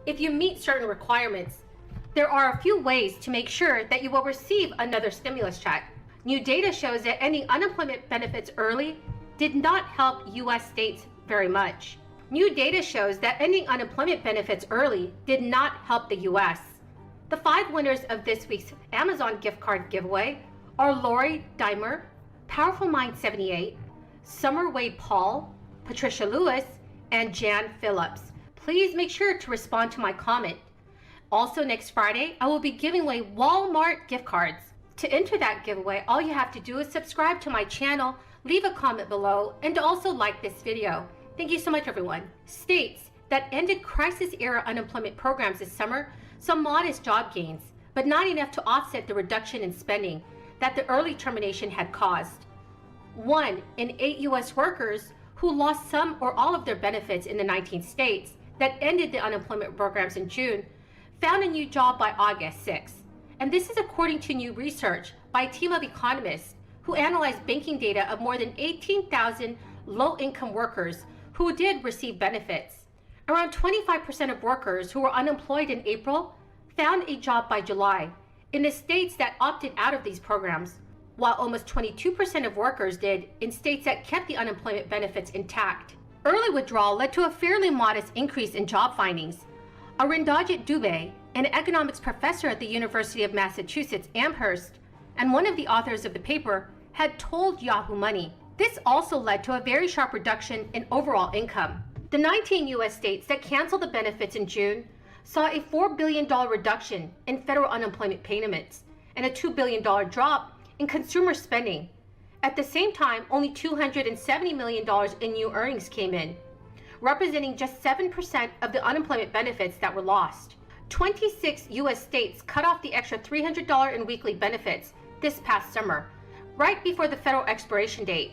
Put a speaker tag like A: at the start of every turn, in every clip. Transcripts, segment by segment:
A: If you meet certain requirements, there are a few ways to make sure that you will receive another stimulus check. New data shows that ending unemployment benefits early did not help U.S. states very much. New data shows that ending unemployment benefits early did not help the U.S. The 5 winners of this week's Amazon gift card giveaway are Lori Dimer, Powerful Mind 78, Summer Wade Paul, Patricia Lewis, and Jan Phillips. Please make sure to respond to my comment. Also next Friday, I will be giving away Walmart gift cards. To enter that giveaway, all you have to do is subscribe to my channel, leave a comment below, and also like this video. Thank you so much, everyone. States that ended crisis-era unemployment programs this summer saw modest job gains, but not enough to offset the reduction in spending that the early termination had caused. 1 in 8 U.S. workers who lost some or all of their benefits in the 19 states that ended the unemployment programs in June found a new job by August 6th. And this is according to new research by a team of economists who analyzed banking data of more than 18,000 low-income workers who did receive benefits. Around 25% of workers who were unemployed in April found a job by July in the states that opted out of these programs, while almost 22% of workers did in states that kept the unemployment benefits intact. Early withdrawal led to a fairly modest increase in job findings. Arindajit Dubey, an economics professor at the University of Massachusetts Amherst, and one of the authors of the paper, had told Yahoo Money. This also led to a very sharp reduction in overall income. The 19 U.S. states that canceled the benefits in June saw a $4 billion reduction in federal unemployment payments and a $2 billion drop in consumer spending. At the same time, only $270 million in new earnings came in, representing just 7% of the unemployment benefits that were lost. 26 U.S. states cut off the extra $300 in weekly benefits this past summer, right before the federal expiration date,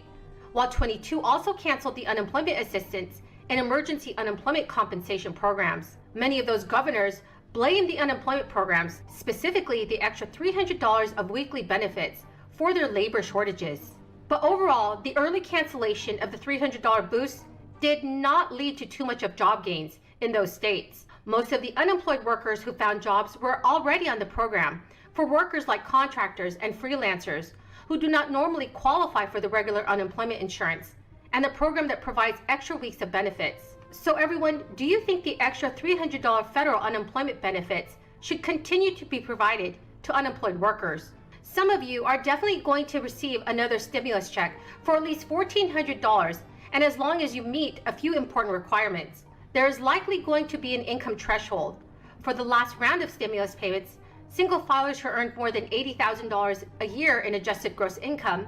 A: while 22 also canceled the unemployment assistance and emergency unemployment compensation programs. Many of those governors blamed the unemployment programs, specifically the extra $300 of weekly benefits, for their labor shortages. But overall, the early cancellation of the $300 boost did not lead to too much of job gains in those states. Most of the unemployed workers who found jobs were already on the program. For workers like contractors and freelancers who do not normally qualify for the regular unemployment insurance and the program that provides extra weeks of benefits. So everyone, do you think the extra $300 federal unemployment benefits should continue to be provided to unemployed workers? Some of you are definitely going to receive another stimulus check for at least $1,400, and as long as you meet a few important requirements. There is likely going to be an income threshold. For the last round of stimulus payments, single filers who earned more than $80,000 a year in adjusted gross income,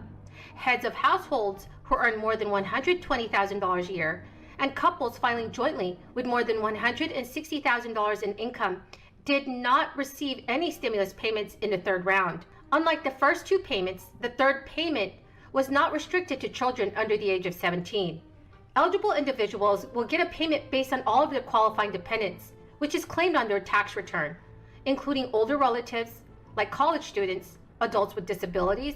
A: heads of households who earn more than $120,000 a year, and couples filing jointly with more than $160,000 in income did not receive any stimulus payments in the third round. Unlike the first 2 payments, the third payment was not restricted to children under the age of 17. Eligible individuals will get a payment based on all of their qualifying dependents, which is claimed on their tax return, including older relatives, like college students, adults with disabilities,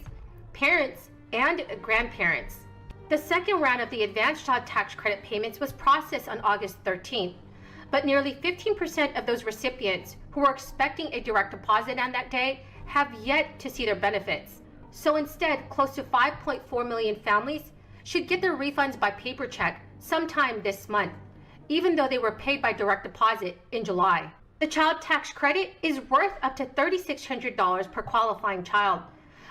A: parents, and grandparents. The second round of the advanced child tax credit payments was processed on August 13th, but nearly 15% of those recipients who were expecting a direct deposit on that day have yet to see their benefits. So instead, close to 5.4 million families should get their refunds by paper check sometime this month, even though they were paid by direct deposit in July. The child tax credit is worth up to $3,600 per qualifying child,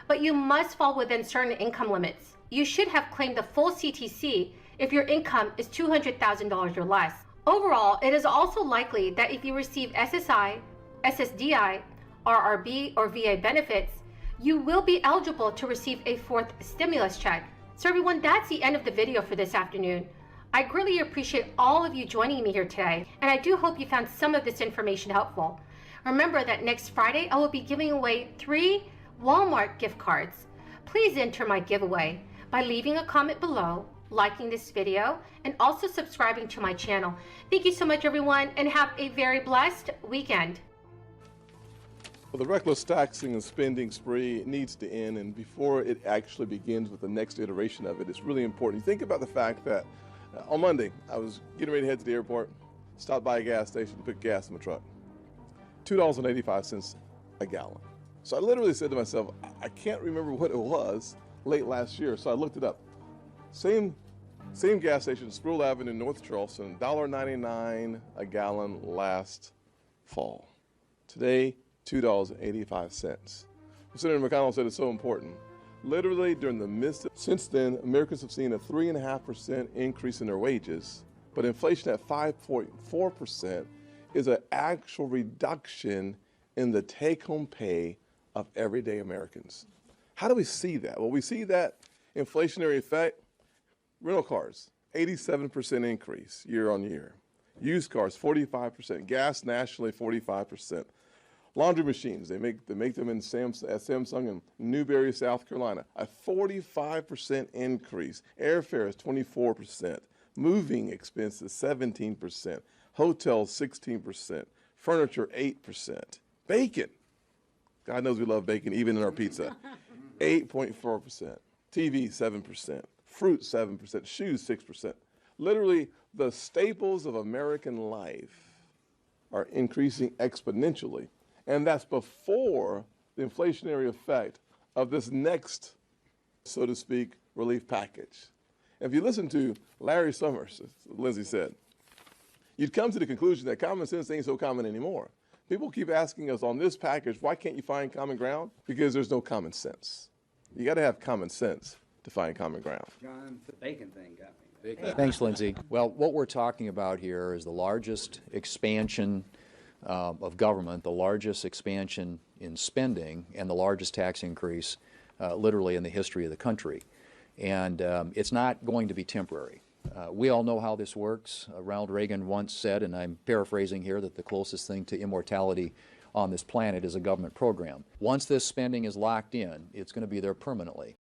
A: but you must fall within certain income limits. You should have claimed the full CTC if your income is $200,000 or less. Overall, it is also likely that if you receive SSI, SSDI, RRB, or VA benefits, you will be eligible to receive a 4th stimulus check. So everyone, that's the end of the video for this afternoon. I greatly appreciate all of you joining me here today, and I do hope you found some of this information helpful. Remember that next Friday, I will be giving away 3 Walmart gift cards. Please enter my giveaway by leaving a comment below, liking this video, and also subscribing to my channel. Thank you so much, everyone, and have a very blessed weekend.
B: Well, the reckless taxing and spending spree needs to end, and before it actually begins with the next iteration of it, it's really important. You think about the fact that on Monday, I was getting ready to head to the airport. stopped by a gas station to put gas in my truck. $2.85 a gallon. So I literally said to myself, I can't remember what it was late last year, so I looked it up. Same gas station, Sproul Avenue, North Charleston, $1.99 a gallon last fall. Today, $2.85. Senator McConnell said it's so important. Literally during the midst of, since then, Americans have seen a 3.5% increase in their wages, but inflation at 5.4% is an actual reduction in the take-home pay of everyday Americans. How do we see that? Well, we see that inflationary effect. Rental cars, 87% increase year on year. Used cars, 45%. Gas nationally, 45%. Laundry machines, they make them at Samsung in Newberry, South Carolina, a 45% increase. Airfare is 24%. Moving expenses, 17%. Hotels, 16%. Furniture, 8%. Bacon, God knows we love bacon, even in our pizza, 8.4%. TV, 7%. Fruit, 7%. Shoes, 6%. Literally, the staples of American life are increasing exponentially. And that's before the inflationary effect of this next, so to speak, relief package. If you listen to Larry Summers, as Lindsay said, you'd come to the conclusion that common sense ain't so common anymore. People keep asking us on this package, why can't you find common ground? Because there's no common sense. You got to have common sense to find common ground.
C: John, the bacon thing got me.
D: Thanks, Lindsay. Well, what we're talking about here is the largest expansion of government, the largest expansion in spending, and the largest tax increase literally in the history of the country. And it's not going to be temporary. We all know how this works. Ronald Reagan once said, and I'm paraphrasing here, that the closest thing to immortality on this planet is a government program. Once this spending is locked in, it's going to be there permanently.